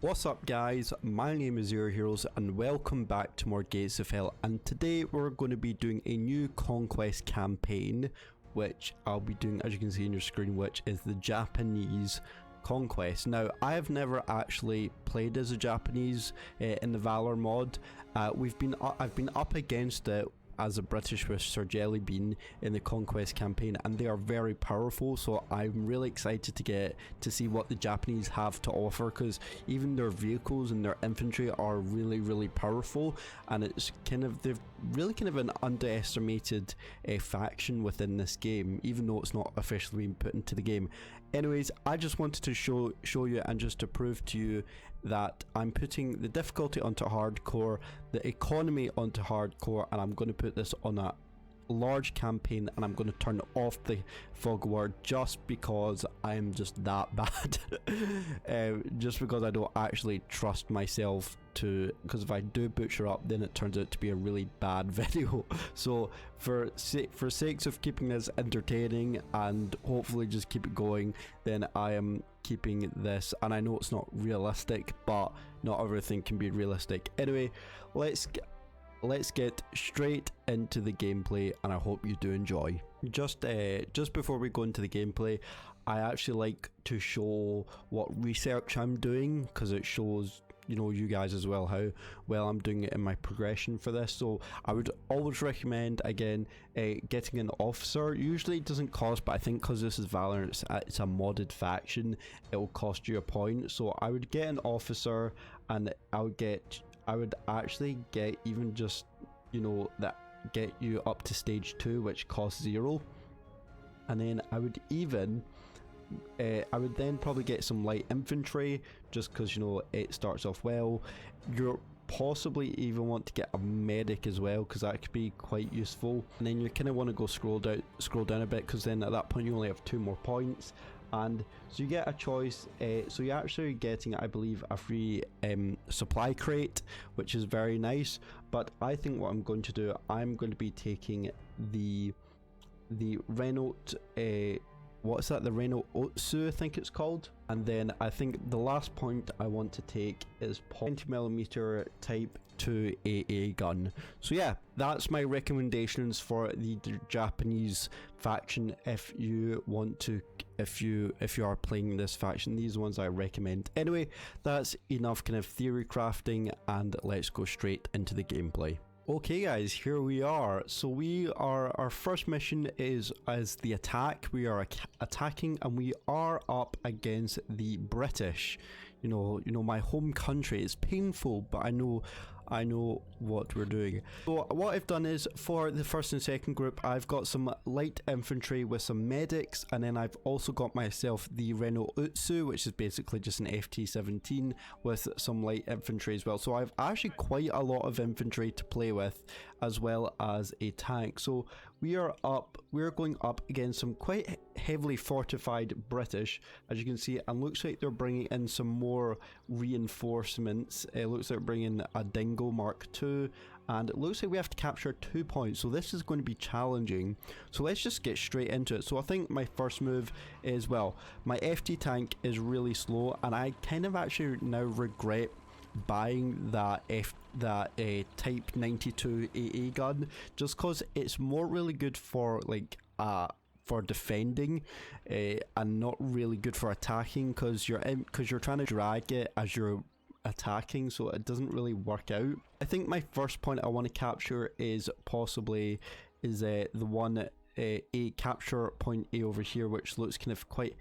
What's up guys, my name is Zero Heroes and welcome back to more Gates of Hell, and today we're going to be doing a new Conquest campaign, which I'll be doing, as you can see on your screen, which is the Japanese Conquest. Now, I have never actually played as a Japanese in the Valour mod. I've been up against it as a British with Sir Jellybean in the Conquest campaign, and they are very powerful, so I'm really excited to get to see what the Japanese have to offer, because even their vehicles and their infantry are really powerful, and it's they've really an underestimated faction within this game, even though it's not officially been put into the game. Anyways, I just wanted to show you and just to prove to you that I'm putting the difficulty onto hardcore, the economy onto hardcore, and I'm going to put this on a large campaign, and I'm going to turn off the fog word just because I'm just that bad. Just because I don't actually trust myself to, because if I do butcher up, then it turns out to be a really bad video. So for sakes of keeping this entertaining and hopefully just keep it going, then I am keeping this, and I know it's not realistic, but not everything can be realistic. Anyway, let's get straight into the gameplay, and I hope you do enjoy. Just before we go into the gameplay, I actually like to show what research I'm doing, because it shows, you know, you guys as well how well I'm doing it in my progression for this. So I would always recommend, again, getting an officer. Usually it doesn't cost, but I think because this is Valour, it's a modded faction, it will cost you a point. So I would get an officer, and I would actually get even just, you know, that get you up to stage 2, which costs 0. And then I would even I would then probably get some light infantry, just because, you know, it starts off well. You're possibly even want to get a medic as well, because that could be quite useful. And then you kind of want to go scroll down a bit, because then at that point you only have 2 more points. And so you get a choice, so you're actually getting, I believe, a free supply crate, which is very nice. But I think what I'm going to do, I'm going to be taking the Renault, what's that, the Renault Otsu, I think it's called. And then I think the last point I want to take is 20mm Type 2 AA gun. So yeah, that's my recommendations for the Japanese faction. If you want to, if you are playing this faction, these ones I recommend. Anyway, that's enough kind of theory crafting, and let's go straight into the gameplay. Okay guys, here we are. So our first mission is as the attack. We are attacking, and we are up against the British. You know my home country. It's painful, but I know what we're doing. So what I've done is, for the first and second group, I've got some light infantry with some medics, and then I've also got myself the Renault Otsu, which is basically just an FT-17 with some light infantry as well. So I've actually quite a lot of infantry to play with, as well as a tank. So we're going up against some quite heavily fortified British, as you can see, and looks like they're bringing in some more reinforcements. It looks like they're bringing a Dingo Mark II, and it looks like we have to capture 2 points, so this is going to be challenging. So let's just get straight into it. So I think my first move is, well, my FT tank is really slow, and I kind of actually now regret buying that Type 92 AA gun, just because it's more really good for like for defending, and not really good for attacking, because you're trying to drag it as you're attacking, so it doesn't really work out. I think my first point I want to capture is possibly the one A capture point A over here, which looks kind of quite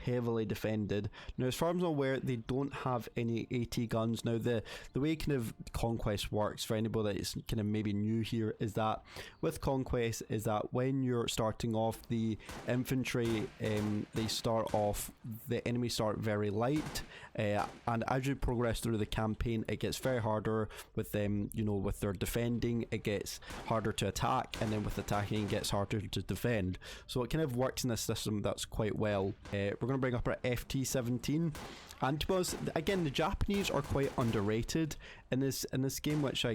heavily defended. Now, as far as I'm aware, they don't have any AT guns. Now, the way kind of Conquest works, for anybody that's kind of maybe new here, is that with Conquest is that when you're starting off, the infantry, the enemies start very light, and as you progress through the campaign, it gets very harder with them, you know, with their defending, it gets harder to attack, and then with attacking, it gets harder to defend. So it kind of works in a system that's quite well. We're going to bring up our FT-17, and to be honest, again, the Japanese are quite underrated in this game, which I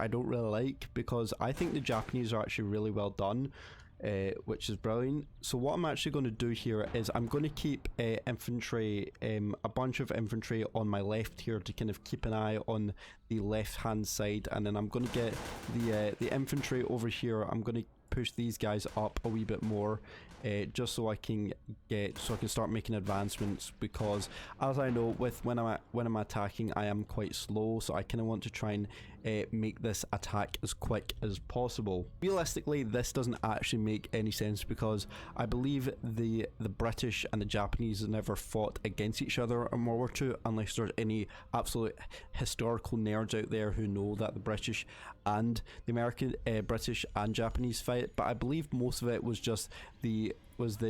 don't really like, because I think the Japanese are actually really well done. which is brilliant. So what I'm actually going to do here is I'm going to keep infantry, a bunch of infantry on my left here to kind of keep an eye on the left hand side, and then I'm going to get the infantry over here. I'm going to push these guys up a wee bit more, just so I can start making advancements, because as I know, with when I'm attacking, I am quite slow, so I kind of want to try and make this attack as quick as possible. Realistically, this doesn't actually make any sense, because I believe the British and the Japanese never fought against each other in World War II, unless there's any absolute historical nerds out there who know that the British and the British and Japanese fight. But I believe most of it was just the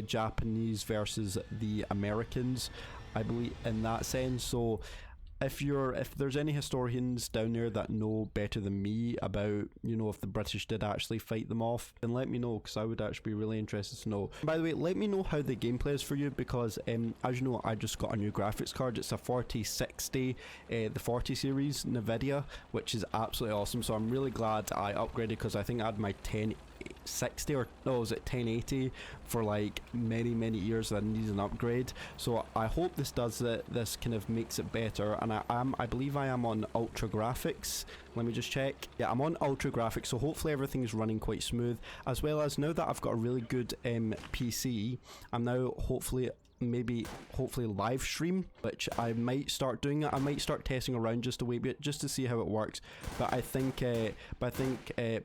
Japanese versus the Americans, I believe, in that sense. So if there's any historians down there that know better than me about, you know, if the British did actually fight them off, then let me know, because I would actually be really interested to know. By the way, let me know how the gameplay is for you, because as you know, I just got a new graphics card. It's a 4060, the 40 series NVIDIA, which is absolutely awesome. So I'm really glad I upgraded, because I think I had my 1060 or no, was it 1080 for like many years, that needs an upgrade. So I hope this does it. This kind of makes it better, and I believe I am on ultra graphics. Let me just check. Yeah, I'm on ultra graphics, so hopefully everything is running quite smooth, as well as now that I've got a really good PC, I'm now hopefully live stream, which I might start doing. I might start testing around just a wee bit, just to see how it works. But I think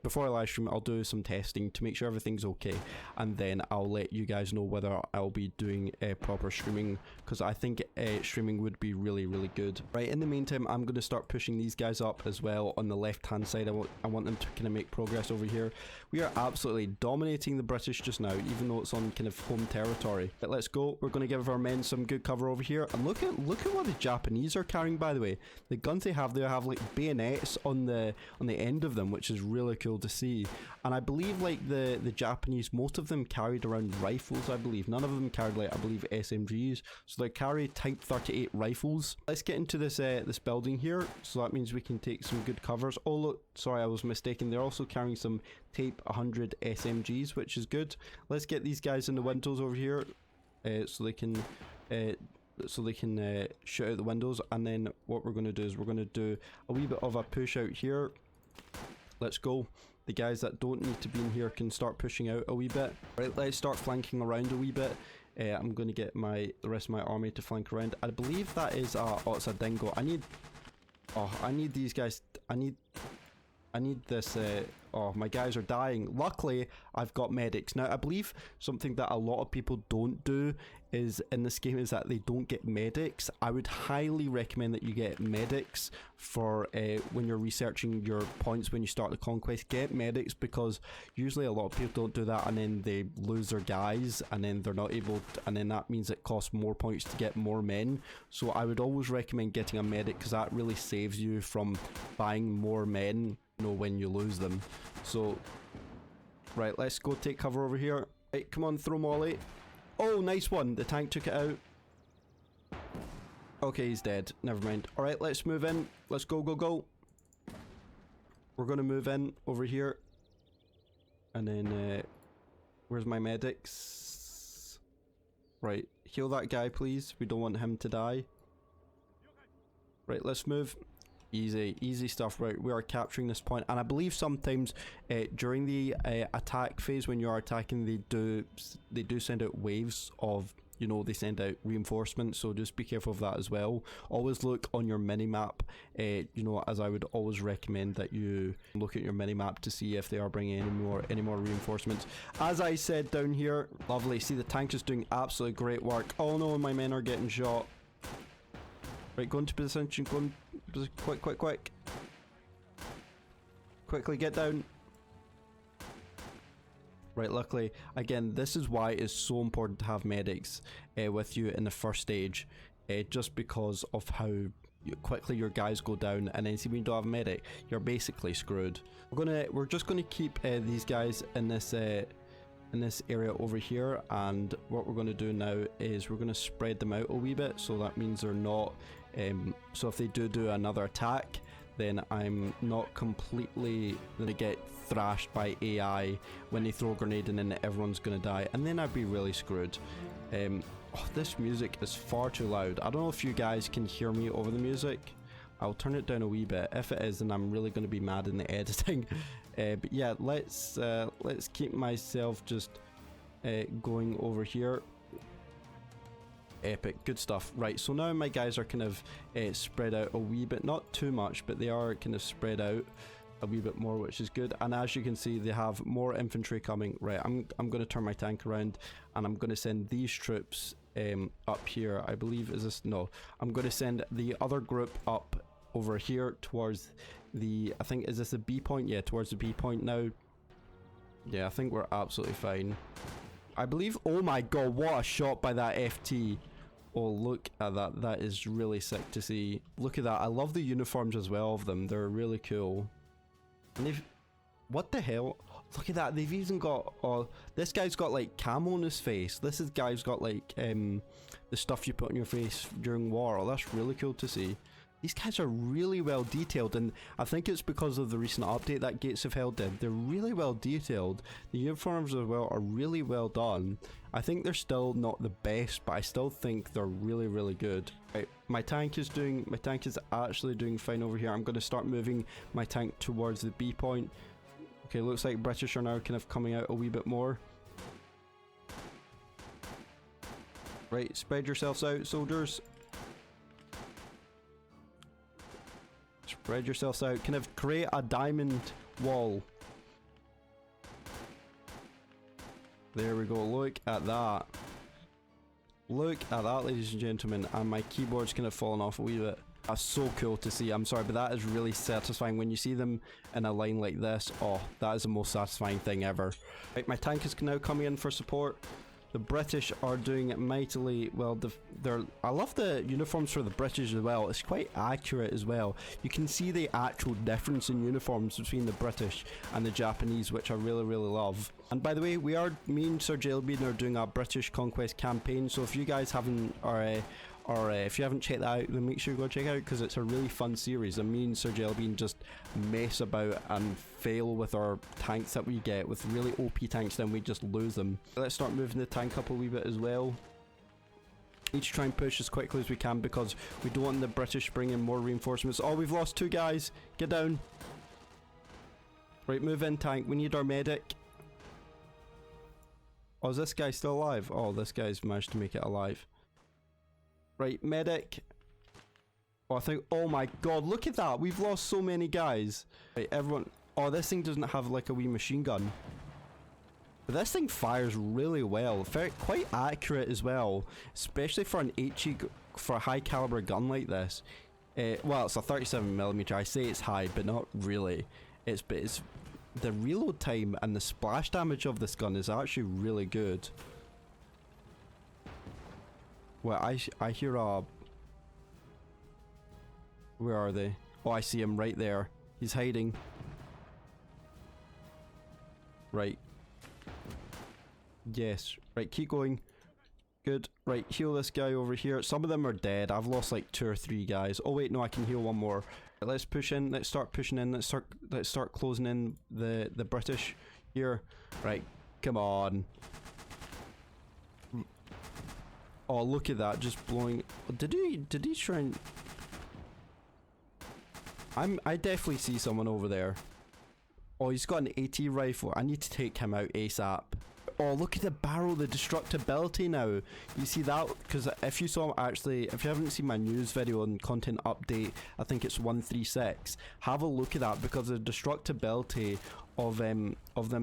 before I live stream, I'll do some testing to make sure everything's okay, and then I'll let you guys know whether I'll be doing proper streaming, because I think streaming would be really good. Right, in the meantime, I'm going to start pushing these guys up as well on the left hand side. I want them to kind of make progress over here. We are absolutely dominating the British just now, even though it's on kind of home territory. But let's go. We're going to give our men some good cover over here, and look at what the Japanese are carrying. By the way, the guns they have like bayonets on the end of them, which is really cool to see. And I believe like the Japanese, most of them carried around rifles. I believe none of them carried, like, I believe, SMGs. So they carry Type 38 rifles. Let's get into this this building here. So that means we can take some good covers. Oh look, sorry, I was mistaken. They're also carrying some Type 100 SMGs, which is good. Let's get these guys in the windows over here, so they can shoot out the windows. And then what we're going to do is we're going to do a wee bit of a push out here. Let's go. The guys that don't need to be in here can start pushing out a wee bit. Right, let's start flanking around a wee bit. I'm going to get the rest of my army to flank around. I believe that is oh, it's a dingo. I need these guys. I need this. Oh, my guys are dying. Luckily, I've got medics. Now, I believe something that a lot of people don't do is in this game is that they don't get medics. I would highly recommend that you get medics for when you're researching your points when you start the conquest. Get medics, because usually a lot of people don't do that, and then they lose their guys, and then they're not able to, and then that means it costs more points to get more men. So I would always recommend getting a medic, because that really saves you from buying more men, you know, when you lose them. So right, let's go take cover over here. Right, come on, throw molly. Oh, nice one. The tank took it out. Okay, he's dead. Never mind. Alright, let's move in. Let's go. We're gonna move in over here. And then where's my medics? Right, heal that guy, please. We don't want him to die. Right, let's move. Easy stuff. Right, we are capturing this point, and I believe sometimes during the attack phase, when you are attacking, they do send out waves of, you know, they send out reinforcements, so just be careful of that as well. Always look on your mini-map, you know, as I would always recommend that you look at your mini-map to see if they are bringing any more reinforcements. As I said down here, lovely. See, the tank is doing absolutely great work. Oh no, my men are getting shot. Right, go into position, quick. Quickly, get down. Right, luckily, again, this is why it's so important to have medics with you in the first stage, just because of how quickly your guys go down, and then see, when you don't have a medic, you're basically screwed. We're just gonna keep these guys in this area over here, and what we're going to do now is we're going to spread them out a wee bit, so that means they're not so if they do another attack, then I'm not completely gonna get thrashed by AI when they throw a grenade and then everyone's gonna die, and then I'd be really screwed. Oh, this music is far too loud. I don't know if you guys can hear me over the music. I'll turn it down a wee bit. If it is, then I'm really gonna be mad in the editing. But yeah, let's keep myself just going over here. Epic, good stuff. Right, so now my guys are kind of spread out a wee bit, not too much, but they are kind of spread out a wee bit more, which is good. And as you can see, they have more infantry coming. Right, I'm going to turn my tank around and I'm going to send these troops up here. I believe, is this? No, I'm going to send the other group up over here towards the, I think, is this the B point? Yeah, towards the B point now. Yeah, I think we're absolutely fine. I believe, oh my god, what a shot by that FT. Oh, look at that. That is really sick to see. Look at that. I love the uniforms as well of them. They're really cool. And they've... What the hell? Look at that. They've even got... Oh, this guy's got like camo on his face. This guy's got like the stuff you put on your face during war. Oh, that's really cool to see. These guys are really well detailed, and I think it's because of the recent update that Gates of Hell did. They're really well detailed. The uniforms as well are really well done. I think they're still not the best, but I still think they're really, really good. Right, my tank is actually doing fine over here. I'm going to start moving my tank towards the B point. Okay, looks like British are now kind of coming out a wee bit more. Right, spread yourselves out, soldiers. Spread yourselves out. Kind of create a diamond wall. There we go. Look at that. Look at that, ladies and gentlemen. And my keyboard's kind of fallen off a wee bit. That's so cool to see. I'm sorry, but that is really satisfying. When you see them in a line like this, oh, that is the most satisfying thing ever. Right, my tank is now coming in for support. The British are doing it mightily well. I love the uniforms for the British as well. It's quite accurate as well. You can see the actual difference in uniforms between the British and the Japanese, which I really, really love. And by the way, me and Sir Jailbean are doing a British Conquest Campaign. So if you guys haven't, if you haven't checked that out, then make sure you go check it out, because it's a really fun series. And me and Sir Jailbean just mess about and fail with our tanks that we get. With really OP tanks, then we just lose them. Let's start moving the tank up a wee bit as well. Need to try and push as quickly as we can, because we don't want the British bringing more reinforcements. Oh, we've lost 2 guys. Get down. Right, move in, tank. We need our medic. Oh, is this guy still alive? Oh, this guy's managed to make it alive. Right, medic. Oh, I think, oh my god, look at that. We've lost so many guys. Right, everyone. Oh, this thing doesn't have like a wee machine gun. But this thing fires really well. Quite accurate as well. Especially for an HE, for a high caliber gun like this. Well, it's a 37mm. I say it's high, but not really. It's the reload time and the splash damage of this gun is actually really good. Well, I hear a... Where are they? Oh, I see him right there. He's hiding. Right. Yes. Right, keep going. Good. Right, heal this guy over here. Some of them are dead. I've lost like 2 or 3 guys. Oh wait, no, I can heal one more. Right, let's push in. Let's start pushing in. Let's start closing in the British here. Right, come on. Oh, look at that, just blowing. Did he try and... I definitely see someone over there. Oh, he's got an AT rifle. I need to take him out ASAP. Oh, look at the barrel, the destructibility now. You see that? Because if you saw, actually, if you haven't seen my news video on content update, I think it's 136. Have a look at that, because the destructibility of them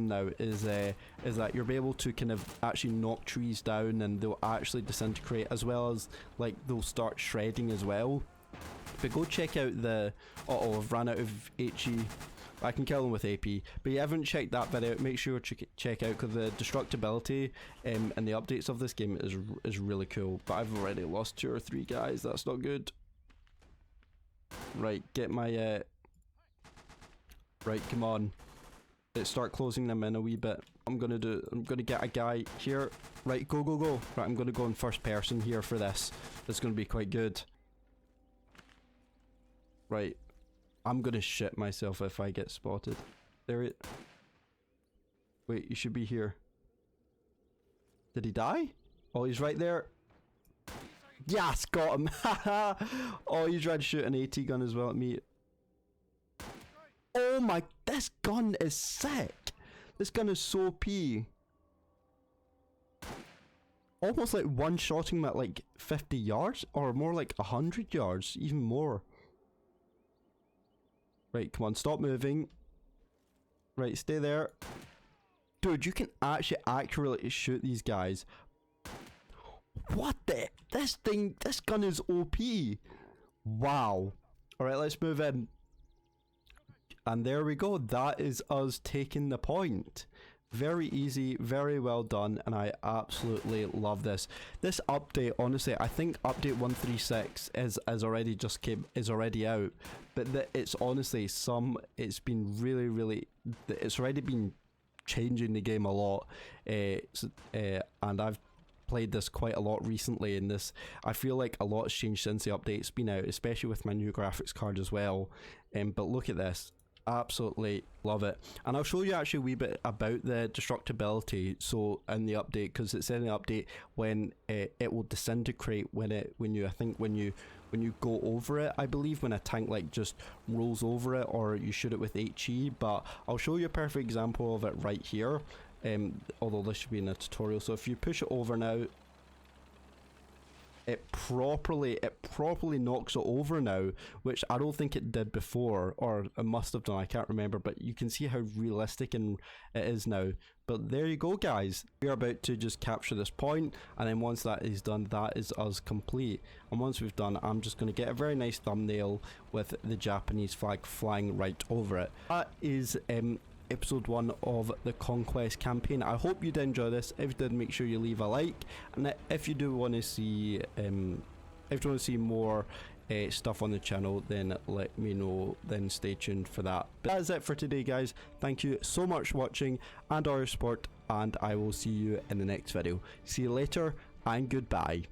now is that you'll be able to kind of actually knock trees down, and they'll actually disintegrate, as well as like they'll start shredding as well. But go check out the... Uh-oh, I've ran out of HE. I can kill them with AP. But you haven't checked that video, make sure to check out, because the destructibility and the updates of this game is really cool. But I've already lost 2 or 3 guys. That's not good. Right, get my... Right, come on. Let's start closing them in a wee bit. I'm gonna get a guy here. Right, go, go, go. Right, I'm gonna go in first person here for this. It's gonna be quite good. Right. I'm gonna shit myself if I get spotted. There it. Wait, you should be here. Did he die? Oh, he's right there. Yes, got him. Oh, you tried to shoot an AT gun as well at me. Oh my, this gun is sick. This gun is so OP. Almost like one-shotting him at like 50 yards, or more like 100 yards, even more. Right, come on, stop moving. Right, stay there. Dude, you can actually accurately shoot these guys. What the? This gun is OP. Wow. Alright, let's move in. And there we go. That is us taking the point. Very easy, very well done, and I absolutely love this. This update, honestly, I think update 136 is already out, but it's honestly it's been really, it's already been changing the game a lot, and I've played this quite a lot recently, and I feel like a lot has changed since the update's been out, especially with my new graphics card as well. But look at this. Absolutely love it, and I'll show you actually a wee bit about the destructibility. So in the update, because it's in the update when it will disintegrate when you go over it, I believe, when a tank like just rolls over it or you shoot it with HE. But I'll show you a perfect example of it right here, although this should be in a tutorial. So if you push it over now, it properly knocks it over now, which I don't think it did before, or it must have done, I can't remember, but you can see how realistic it is now. But there you go, guys. We're about to just capture this point, and then once that is done, that is us complete. And once we've done, I'm just going to get a very nice thumbnail with the Japanese flag flying right over it. That is episode 1 of the Conquest campaign. I hope you did enjoy this. If you did, make sure you leave a like, and if you do want to see more stuff on the channel, then let me know, then stay tuned for that. But that is it for today, guys. Thank you so much for watching and our support, and I will see you in the next video. See you later, and goodbye.